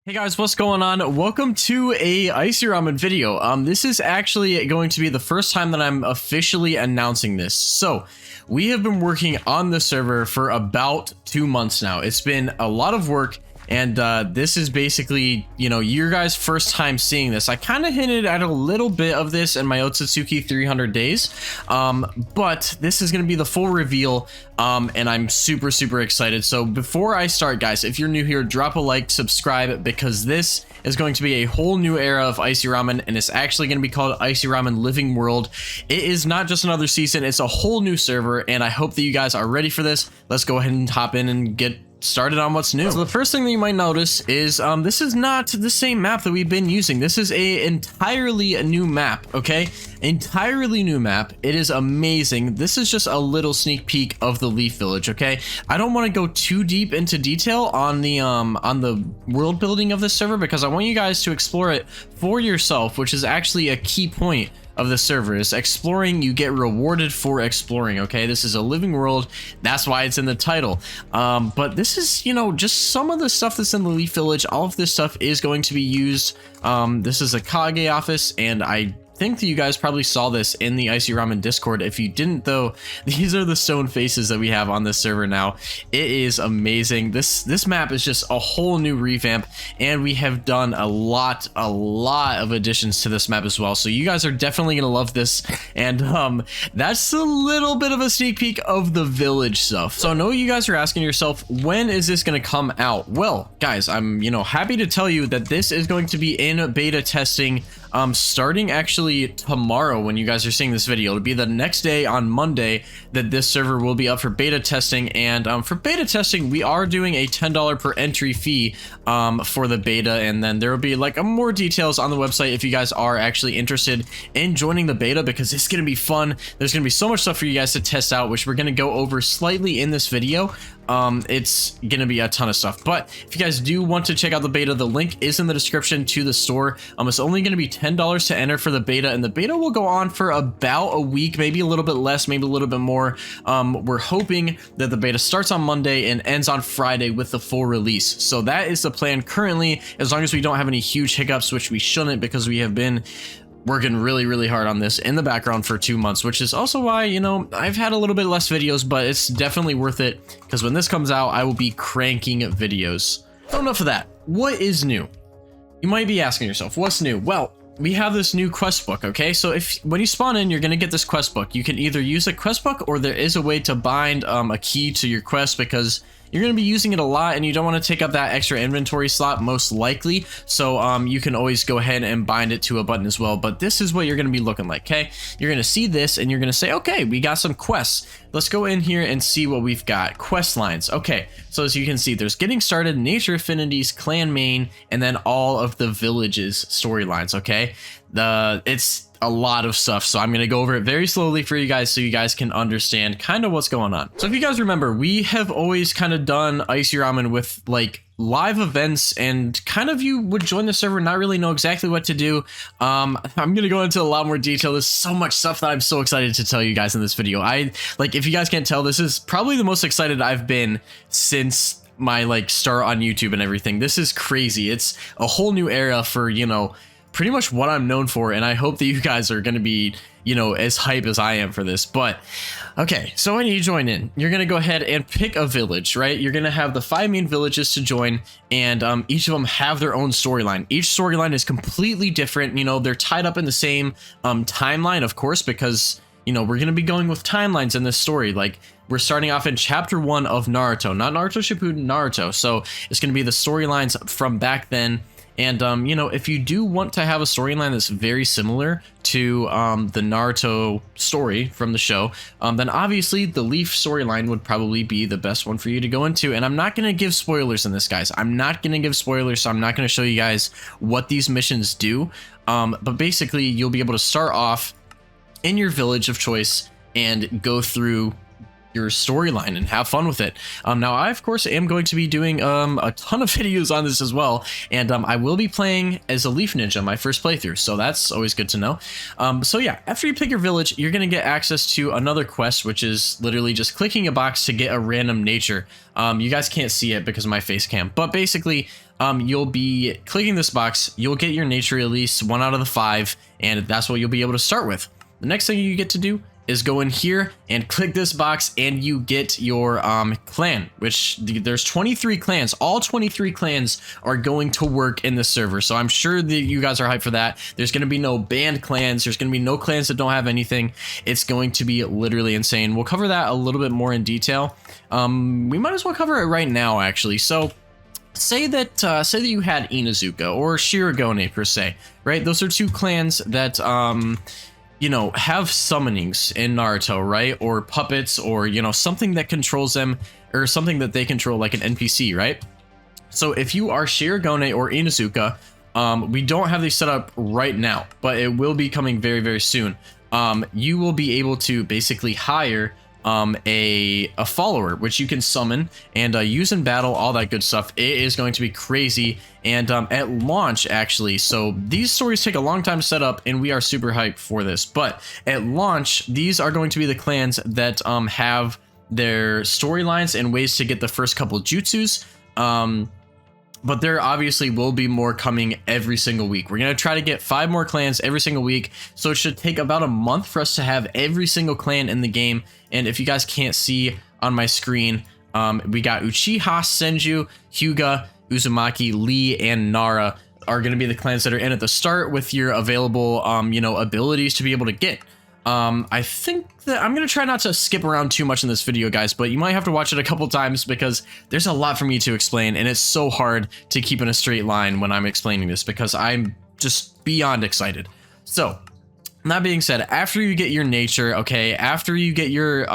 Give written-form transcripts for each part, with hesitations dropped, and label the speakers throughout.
Speaker 1: Hey guys, what's going on? Welcome to a IceeRamen video. This is actually going to be the first time that I'm officially announcing this. So, we have been working on the server for about 2 months now. It's been a lot of work, and this is basically, your guys' first time seeing this. I kind of hinted at a little bit of this in my Otsutsuki 300 days, but this is going to be the full reveal, and I'm super excited. So before I start, guys, if you're new here, drop a like, subscribe, because this is going to be a whole new era of IceeRamen, and it's actually going to be called IceeRamen Living World. It is not just another season, it's a whole new server, and I hope that you guys are ready for this. Let's go ahead and hop in and get started on what's new. So the first thing that you might notice is this is not the same map that we've been using. This is a entirely new map, okay? Entirely new map. It is amazing. This is just a little sneak peek of the Leaf Village, okay? I don't want to go too deep into detail on the world building of this server because I want you guys to explore it for yourself, which is actually a key point of the server. Is exploring, you get rewarded for exploring, okay? This is a living world, that's why it's in the title. But this is, just some of the stuff that's in the Leaf Village. All of this stuff is going to be used. This is a Kage office, and I think that you guys probably saw this in the IceeRamen Discord. If you didn't though, these are the stone faces that we have on this server now. It is amazing. This map is just a whole new revamp, and we have done a lot of additions to this map as well. So you guys are definitely gonna love this, and that's a little bit of a sneak peek of the village stuff. So I know you guys are asking yourself, when is this gonna come out? Well, guys, I'm happy to tell you that this is going to be in beta testing starting actually tomorrow. When you guys are seeing this video, it'll be the next day on Monday that this server will be up for beta testing. And for beta testing, we are doing a $10 per entry fee for the beta, and then there will be like more details on the website if you guys are actually interested in joining the beta, because it's gonna be fun. There's gonna be so much stuff for you guys to test out, which we're gonna go over slightly in this video. It's gonna be a ton of stuff, but if you guys do want to check out the beta, the link is in the description to the store. It's only gonna be $10 to enter for the beta, and the beta will go on for about a week, maybe a little bit less, maybe a little bit more. We're hoping that the beta starts on Monday and ends on Friday with the full release. So that is the plan currently, as long as we don't have any huge hiccups, which we shouldn't, because we have been working really hard on this in the background for 2 months, which is also why, I've had a little bit less videos, but it's definitely worth it, because when this comes out, I will be cranking videos. So enough of that. What is new? You might be asking yourself, what's new? Well, we have this new quest book, okay? So when you spawn in, you're gonna get this quest book. You can either use a quest book, or there is a way to bind a key to your quest, because you're going to be using it a lot and you don't want to take up that extra inventory slot, most likely. So you can always go ahead and bind it to a button as well. But this is what you're going to be looking like, okay? You're going to see this and you're going to say, okay, we got some quests. Let's go in here and see what we've got. Quest lines. Okay, so as you can see, there's Getting Started, Nature Affinities, Clan Main, and then all of the villages storylines, okay? It's a lot of stuff, so I'm going to go over it very slowly for you guys so you guys can understand kind of what's going on. So if you guys remember, we have always kind of done IceeRamen with like live events, and kind of you would join the server, not really know exactly what to do. I'm going to go into a lot more detail. There's so much stuff that I'm so excited to tell you guys in this video. If you guys can't tell, this is probably the most excited I've been since my start on YouTube and everything. This is crazy. It's a whole new era for, pretty much what I'm known for, and I hope that you guys are going to be, as hype as I am for this. But okay, so when you join in, you're going to go ahead and pick a village, right? You're going to have the 5 main villages to join, and each of them have their own storyline. Each storyline is completely different. They're tied up in the same timeline, of course, because we're going to be going with timelines in this story. Like, we're starting off in chapter 1 of Naruto, not Naruto Shippuden, Naruto. So it's going to be the storylines from back then. And, if you do want to have a storyline that's very similar to the Naruto story from the show, then obviously the Leaf storyline would probably be the best one for you to go into. And I'm not going to give spoilers in this, guys. I'm not going to give spoilers, so I'm not going to show you guys what these missions do. But basically, you'll be able to start off in your village of choice and go through your storyline and have fun with it. Now I of course am going to be doing a ton of videos on this as well, and I will be playing as a Leaf Ninja my first playthrough, so that's always good to know. So yeah, after you pick your village, you're gonna get access to another quest, which is literally just clicking a box to get a random nature. You guys can't see it because of my face cam, but basically you'll be clicking this box, you'll get your nature release 1 out of the 5, and that's what you'll be able to start with. The next thing you get to do is go in here and click this box, and you get your clan, which there's 23 clans. All 23 clans are going to work in the server, so I'm sure that you guys are hyped for that. There's going to be no banned clans. There's going to be no clans that don't have anything. It's going to be literally insane. We'll cover that a little bit more in detail. We might as well cover it right now, actually. So say that you had Inuzuka or Shirogane per se, right? Those are 2 clans that you know, have summonings in Naruto, right? Or puppets, or, you know, something that controls them, or something that they control, like an NPC, right? So if you are Shirogane or Inuzuka, we don't have these set up right now, but it will be coming very, very soon. You will be able to basically hire a follower, which you can summon and use in battle, all that good stuff. It is going to be crazy. And at launch, actually, so these stories take a long time to set up, and we are super hyped for this, but at launch, these are going to be the clans that have their storylines and ways to get the first couple jutsus. But there obviously will be more coming every single week. We're going to try to get 5 more clans every single week. So it should take about a month for us to have every single clan in the game. And if you guys can't see on my screen, we got Uchiha, Senju, Hyuga, Uzumaki, Lee, and Nara are going to be the clans that are in at the start with your available, you know, abilities to be able to get. I think that I'm going to try not to skip around too much in this video, guys, but you might have to watch it a couple times because there's a lot for me to explain, and it's so hard to keep in a straight line when I'm explaining this because I'm just beyond excited. So, that being said, after you get your nature, okay, after you get your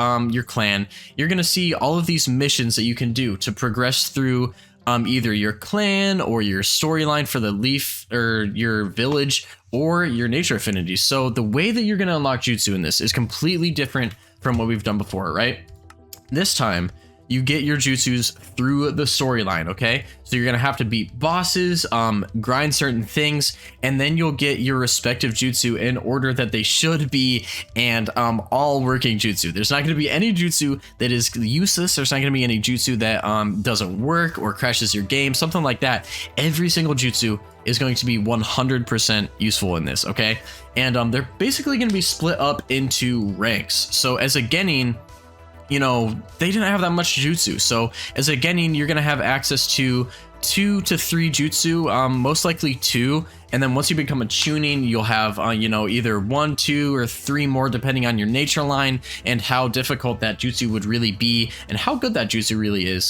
Speaker 1: clan, you're going to see all of these missions that you can do to progress through either your clan or your storyline for the leaf or your village or your nature affinities. So the way that you're going to unlock jutsu in this is completely different from what we've done before, right? This time you get your jutsus through the storyline, okay? So you're going to have to beat bosses, grind certain things, and then you'll get your respective jutsu in order that they should be, and all working jutsu. There's not going to be any jutsu that is useless. There's not going to be any jutsu that doesn't work or crashes your game, something like that. Every single jutsu is going to be 100% useful in this, okay? And they're basically going to be split up into ranks. So as a genin, you know, they didn't have that much jutsu. So as a genin, you're going to have access to 2 to 3 jutsu, most likely 2. And then once you become a chunin, you'll have, you know, either 1, 2, or 3 more depending on your nature line and how difficult that jutsu would really be and how good that jutsu really is.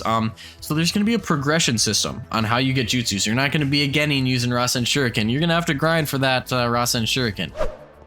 Speaker 1: So there's going to be a progression system on how you get jutsus. You're not going to be a genin using Rasen Shuriken. You're going to have to grind for that Rasen Shuriken.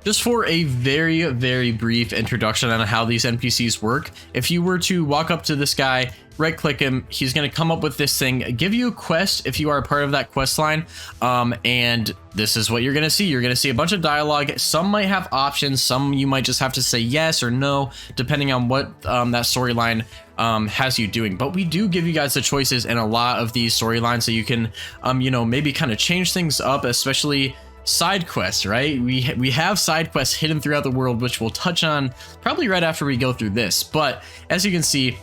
Speaker 1: Just for a very, very brief introduction on how these NPCs work, if you were to walk up to this guy, right click him, he's going to come up with this thing, give you a quest if you are a part of that quest line, and this is what you're going to see. You're going to see a bunch of dialogue. Some might have options, some you might just have to say yes or no, depending on what that storyline has you doing. But we do give you guys the choices in a lot of these storylines so you can, you know, maybe kind of change things up, especially side quests, right? We have side quests hidden throughout the world, which we'll touch on probably right after we go through this. But as you can see,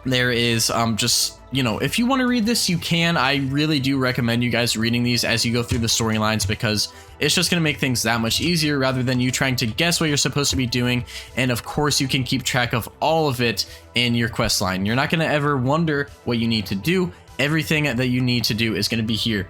Speaker 1: there is just, you know, if you want to read this, you can. I really do recommend you guys reading these as you go through the storylines because it's just going to make things that much easier rather than you trying to guess what you're supposed to be doing. And of course, you can keep track of all of it in your quest line. You're not going to ever wonder what you need to do. Everything that you need to do is going to be here.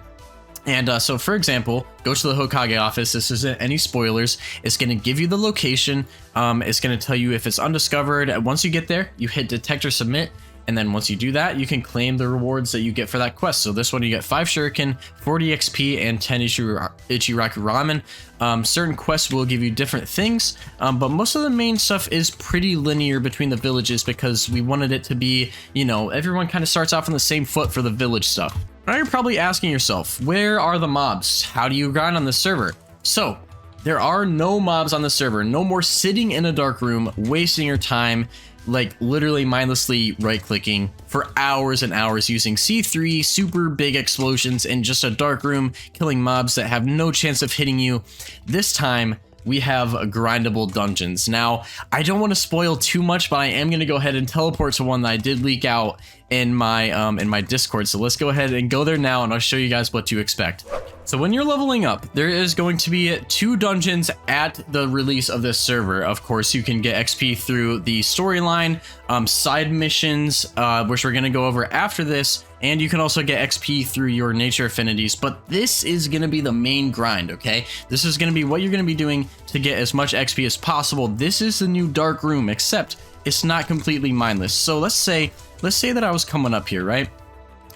Speaker 1: And so, for example, go to the Hokage office. This isn't any spoilers. It's going to give you the location. It's going to tell you if it's undiscovered. Once you get there, you hit detect or submit. And then once you do that, you can claim the rewards that you get for that quest. So this one, you get 5 shuriken, 40 XP, and 10 Ichiraku ramen. Certain quests will give you different things, but most of the main stuff is pretty linear between the villages because we wanted it to be, you know, everyone kind of starts off on the same foot for the village stuff. Now you're probably asking yourself, where are the mobs? How do you grind on the server? So there are no mobs on the server. No more sitting in a dark room, wasting your time, like literally mindlessly right-clicking for hours and hours using C3, super big explosions in just a dark room, killing mobs that have no chance of hitting you. This time, we have Grindable Dungeons. Now, I don't want to spoil too much, but I am going to go ahead and teleport to one that I did leak out in my Discord. So let's go ahead and go there now, and I'll show you guys what to expect. So when you're leveling up, there is going to be 2 dungeons at the release of this server. Of course, you can get XP through the storyline, side missions, which we're going to go over after this, and you can also get XP through your nature affinities. But this is going to be the main grind, okay? This is going to be what you're going to be doing to get as much XP as possible. This is the new dark room, except it's not completely mindless. So let's say that I was coming up here, right?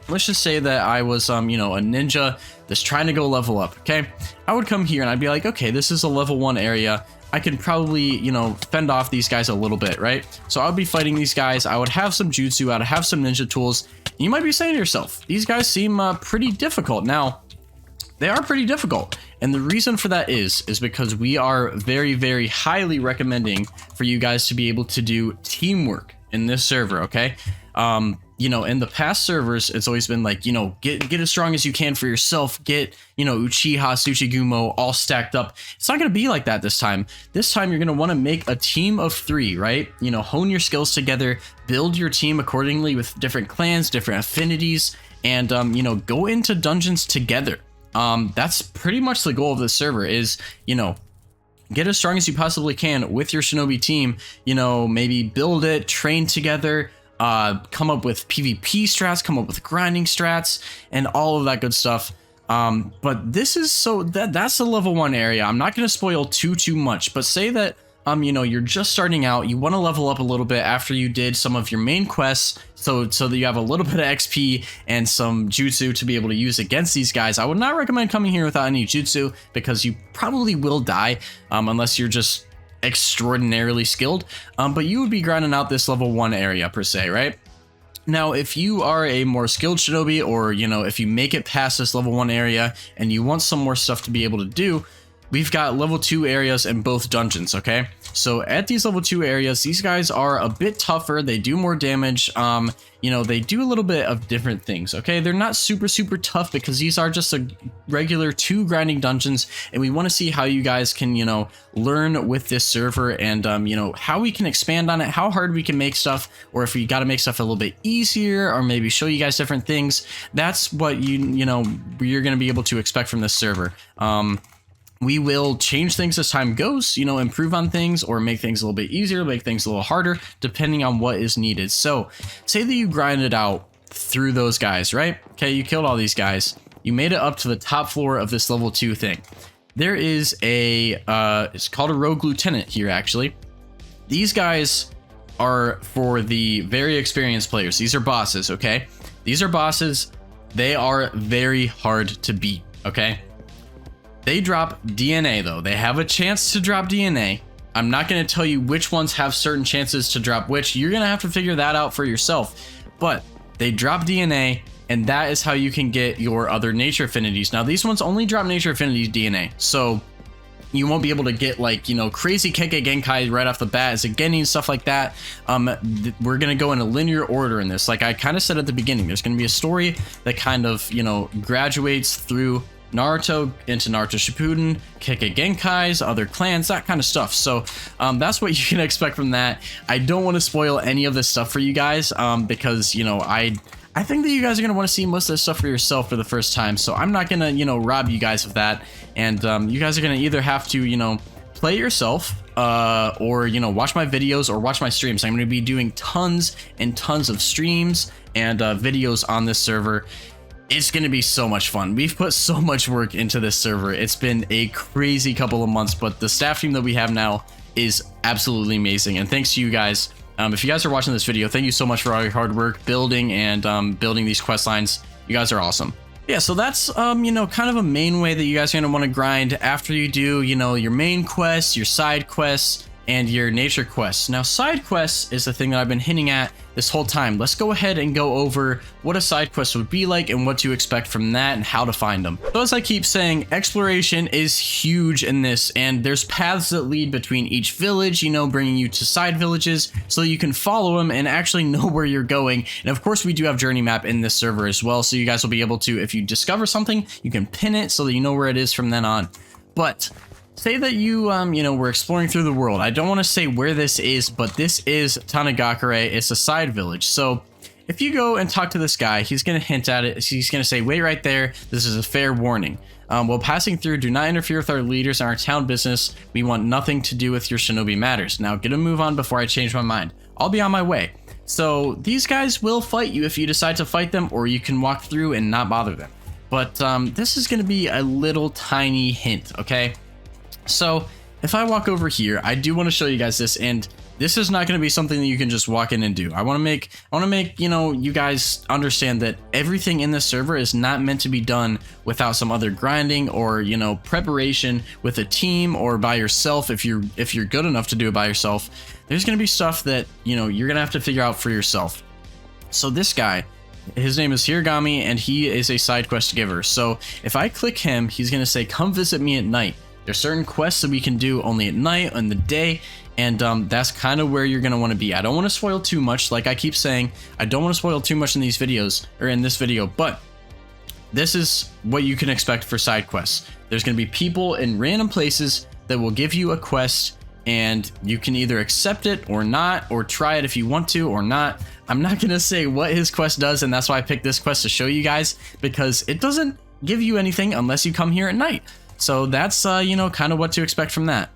Speaker 1: Let's just say that I was, you know, a ninja that's trying to go level up, okay? I would come here and I'd be like, okay, this is a level 1 area. I can probably, you know, fend off these guys a little bit, right? So I would be fighting these guys. I would have some jutsu. I would have some ninja tools. You might be saying to yourself, these guys seem pretty difficult. Now, they are pretty difficult. And the reason for that is because we are very, very highly recommending for you guys to be able to do teamwork in this server, okay? You know, in the past servers, it's always been like, you know, get as strong as you can for yourself, get, you know, uchiha, tsuchigumo all stacked up. It's not going to be like that this time. This time, you're going to want to make a team of 3, right? You know, hone your skills together, build your team accordingly with different clans, different affinities, and, you know, go into dungeons together. That's pretty much the goal of this server is, you know, get as strong as you possibly can with your shinobi team, you know, maybe build it, train together, come up with PvP strats, come up with grinding strats, and all of that good stuff. But this is that's the level 1 area. I'm not going to spoil too much, but say that, you know, you're just starting out, you want to level up a little bit after you did some of your main quests, so that you have a little bit of XP and some jutsu to be able to use against these guys. I would not recommend coming here without any jutsu, because you probably will die, unless you're just extraordinarily skilled, but you would be grinding out this level 1 area per se, right? Now, if you are a more skilled shinobi, or, you know, if you make it past this level 1 area and you want some more stuff to be able to do, we've got level 2 areas in both dungeons, okay? So at these level 2 areas, these guys are a bit tougher. They do more damage. You know, they do a little bit of different things, okay? They're not super tough, because these are just a regular 2 grinding dungeons, and we want to see how you guys can, you know, learn with this server, and, you know, how we can expand on it, how hard we can make stuff, or if we got to make stuff a little bit easier, or maybe show you guys different things. That's what you know, you're going to be able to expect from this server. We will change things as time goes, you know, improve on things, or make things a little bit easier, make things a little harder, depending on what is needed. So say that you grinded out through those guys, right? Okay, you killed all these guys. You made it up to the top floor of this level 2 thing. There is it's called a rogue lieutenant here, actually. These guys are for the very experienced players. These are bosses, okay? These are bosses. They are very hard to beat, okay? They drop DNA, though. They have a chance to drop DNA. I'm not going to tell you which ones have certain chances to drop which. You're going to have to figure that out for yourself. But they drop DNA, and that is how you can get your other nature affinities. Now, these ones only drop nature affinities DNA, so you won't be able to get, like, you know, crazy Kekkei Genkai right off the bat as a Genin, stuff like that. We're going to go in a linear order in this. Like I kind of said at the beginning, there's going to be a story that kind of, you know, graduates through Naruto into Naruto Shippuden, Kekkei Genkais, other clans, that kind of stuff. So that's what you can expect from that. I don't want to spoil any of this stuff for you guys, because, you know, I think that you guys are going to want to see most of this stuff for yourself for the first time. So I'm not going to, you know, rob you guys of that. And you guys are going to either have to, you know, play it yourself, or, you know, watch my videos or watch my streams. I'm going to be doing tons and tons of streams and videos on this server. It's going to be so much fun. We've put so much work into this server. It's been a crazy couple of months, but the staff team that we have now is absolutely amazing. And thanks to you guys. If you guys are watching this video, thank you so much for all your hard work building and building these quest lines. You guys are awesome. Yeah, so that's, you know, kind of a main way that you guys are going to want to grind after you do, you know, your main quests, your side quests, and your nature quests. Now, side quests is the thing that I've been hinting at this whole time. Let's go ahead and go over what a side quest would be like and what to expect from that and how to find them. So as I keep saying, exploration is huge in this, and there's paths that lead between each village, you know, bringing you to side villages so you can follow them and actually know where you're going. And of course, we do have journey map in this server as well, so you guys will be able to, if you discover something, you can pin it so that you know where it is from then on. But say that you, you know, we're exploring through the world. I don't want to say where this is, but this is Tanagakure. It's a side village. So if you go and talk to this guy, he's going to hint at it. He's going to say, wait right there. This is a fair warning. While passing through, do not interfere with our leaders and our town business. We want nothing to do with your shinobi matters. Now get a move on before I change my mind. I'll be on my way. So these guys will fight you if you decide to fight them, or you can walk through and not bother them. But this is going to be a little tiny hint, okay? So if I walk over here, I do want to show you guys this, and this is not going to be something that you can just walk in and do. I want to make, you know, you guys understand that everything in this server is not meant to be done without some other grinding or, you know, preparation with a team or by yourself. If you're good enough to do it by yourself, there's going to be stuff that, you know, you're going to have to figure out for yourself. So this guy, his name is Hiragami, and he is a side quest giver. So if I click him, he's going to say, come visit me at night. There's certain quests that we can do only at night, in the day, and that's kind of where you're going to want to be. I don't want to spoil too much. Like I keep saying, I don't want to spoil too much in these videos, or in this video, but this is what you can expect for side quests. There's going to be people in random places that will give you a quest, and you can either accept it or not, or try it if you want to or not. I'm not going to say what his quest does, and that's why I picked this quest to show you guys, because it doesn't give you anything unless you come here at night. So that's, you know, kind of what to expect from that.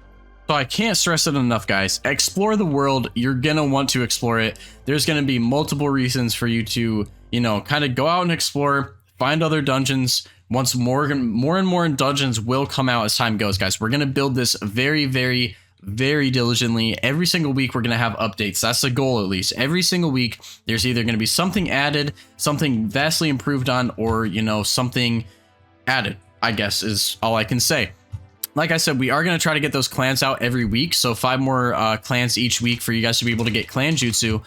Speaker 1: So I can't stress it enough, guys. Explore the world. You're going to want to explore it. There's going to be multiple reasons for you to, you know, kind of go out and explore, find other dungeons. Once more and more dungeons will come out as time goes, guys. We're going to build this very, very, very diligently. Every single week, we're going to have updates. That's the goal, at least. Every single week, there's either going to be something added, something vastly improved on, or, you know, something added, I guess, is all I can say. Like I said, we are going to try to get those clans out every week. So 5 more clans each week for you guys to be able to get clan jutsu.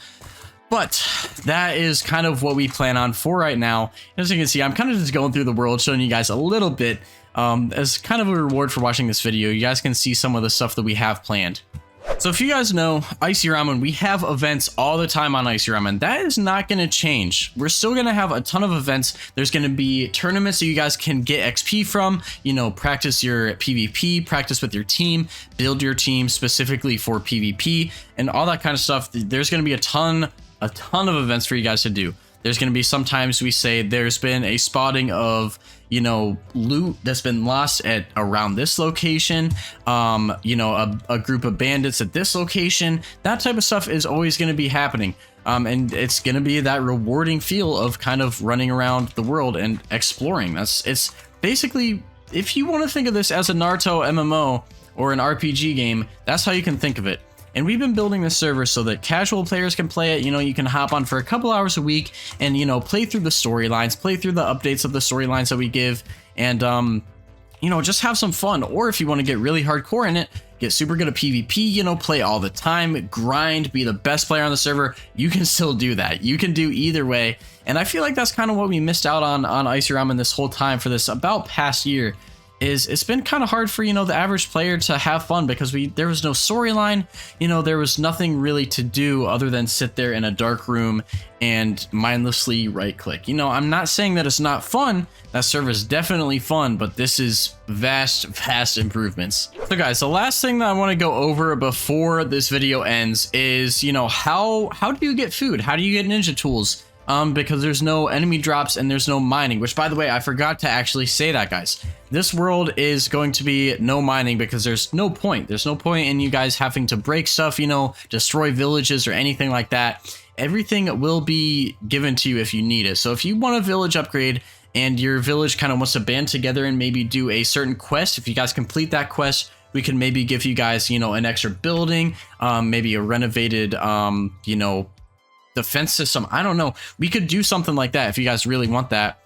Speaker 1: But that is kind of what we plan on for right now. As you can see, I'm kind of just going through the world, showing you guys a little bit as kind of a reward for watching this video. You guys can see some of the stuff that we have planned. So if you guys know IceeRamen, we have events all the time on IceeRamen. That is not going to change. We're still going to have a ton of events. There's going to be tournaments that you guys can get XP from, you know, practice your PvP, practice with your team, build your team specifically for PvP, and all that kind of stuff. There's going to be a ton of events for you guys to do. There's going to be sometimes we say there's been a spotting of, you know, loot that's been lost at around this location, you know, a group of bandits at this location. That type of stuff is always going to be happening. And it's going to be that rewarding feel of kind of running around the world and exploring. It's basically, if you want to think of this as a Naruto MMO or an RPG game, that's how you can think of it. And we've been building this server so that casual players can play it. You know, you can hop on for a couple hours a week and, you know, play through the storylines, play through the updates of the storylines that we give, and, you know, just have some fun. Or if you want to get really hardcore in it, get super good at PvP, you know, play all the time, grind, be the best player on the server, you can still do that. You can do either way. And I feel like that's kind of what we missed out on IceeRamen this whole time for this about past year. Is it's been kind of hard for, you know, the average player to have fun because there was no storyline, you know, there was nothing really to do other than sit there in a dark room and mindlessly right click. You know, I'm not saying that it's not fun. That server is definitely fun, but this is vast improvements. So guys, the last thing that I want to go over before this video ends is, you know, how do you get food? How do you get ninja tools? Because there's no enemy drops and there's no mining, which, by the way, I forgot to actually say that, guys. This world is going to be no mining because there's no point. There's no point in you guys having to break stuff, you know, destroy villages or anything like that. Everything will be given to you if you need it. So if you want a village upgrade and your village kind of wants to band together and maybe do a certain quest, if you guys complete that quest, we can maybe give you guys, you know, an extra building, maybe a renovated, you know, defense system. I don't know. We could do something like that if you guys really want that.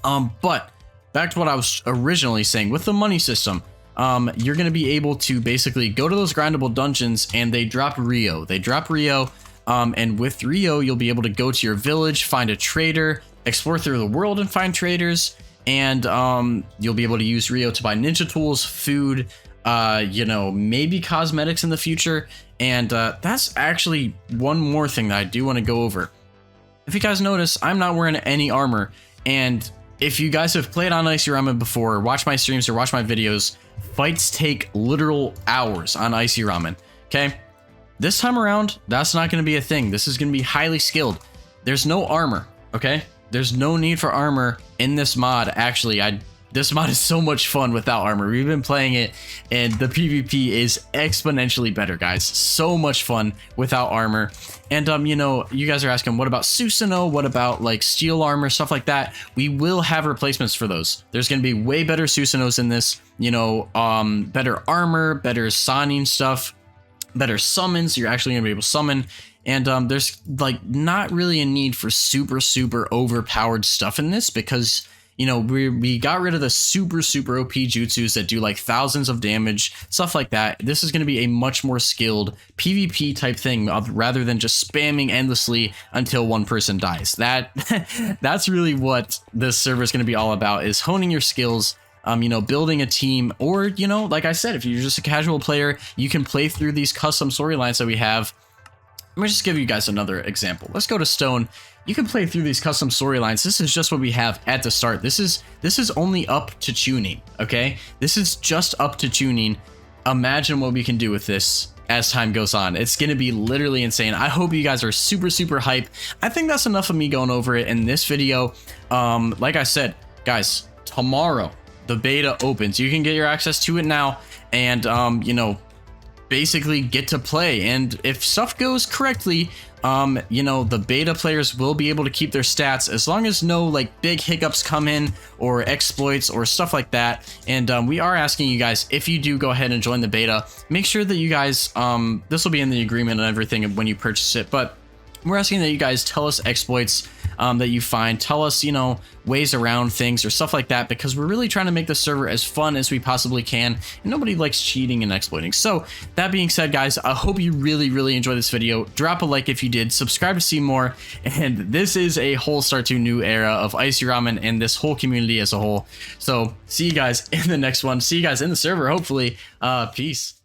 Speaker 1: But back to what I was originally saying with the money system. you're going to be able to basically go to those grindable dungeons, and they drop Rio. And with Rio, you'll be able to go to your village, find a trader, explore through the world and find traders, and you'll be able to use Rio to buy ninja tools, food, you know, maybe cosmetics in the future. And that's actually one more thing that I do want to go over. If you guys notice, I'm not wearing any armor, and if you guys have played on IceeRamen before, watch my streams or watch my videos, fights take literal hours on IceeRamen, okay? This time around, that's not going to be a thing. This is going to be highly skilled. There's no armor, okay? There's no need for armor in this mod. Actually, this mod is so much fun without armor. We've been playing it, and the PvP is exponentially better, guys. So much fun without armor. And you know, you guys are asking, what about Susanoo? What about like steel armor, stuff like that? We will have replacements for those. There's going to be way better Susanoos in this. You know, better armor, better signing stuff, better summons. You're actually going to be able to summon. And there's like not really a need for super overpowered stuff in this, because you know, we got rid of the super OP jutsus that do like thousands of damage, stuff like that. This is going to be a much more skilled PvP type thing rather than just spamming endlessly until one person dies. That's really what this server is going to be all about, is honing your skills, you know, building a team, or, you know, like I said, if you're just a casual player, you can play through these custom storylines that we have. Let me just give you guys another example. Let's go to Stone. You can play through these custom storylines. This is just what we have at the start. This is only up to tuning, okay? This is just up to tuning. Imagine what we can do with this as time goes on. It's going to be literally insane. I hope you guys are super hype. I think that's enough of me going over it in this video. Like I said, guys, tomorrow the beta opens. You can get your access to it now, and you know, basically get to play. And if stuff goes correctly, you know, the beta players will be able to keep their stats as long as no like big hiccups come in or exploits or stuff like that. And we are asking you guys, if you do go ahead and join the beta, make sure that you guys, this will be in the agreement and everything when you purchase it, but we're asking that you guys tell us exploits that you find, tell us, you know, ways around things or stuff like that, because we're really trying to make the server as fun as we possibly can, and nobody likes cheating and exploiting. So that being said, guys, I hope you really enjoyed this video. Drop a like if you did, subscribe to see more, and this is a whole start to a new era of IceeRamen and this whole community as a whole. So see you guys in the next one. See you guys in the server, hopefully. Peace.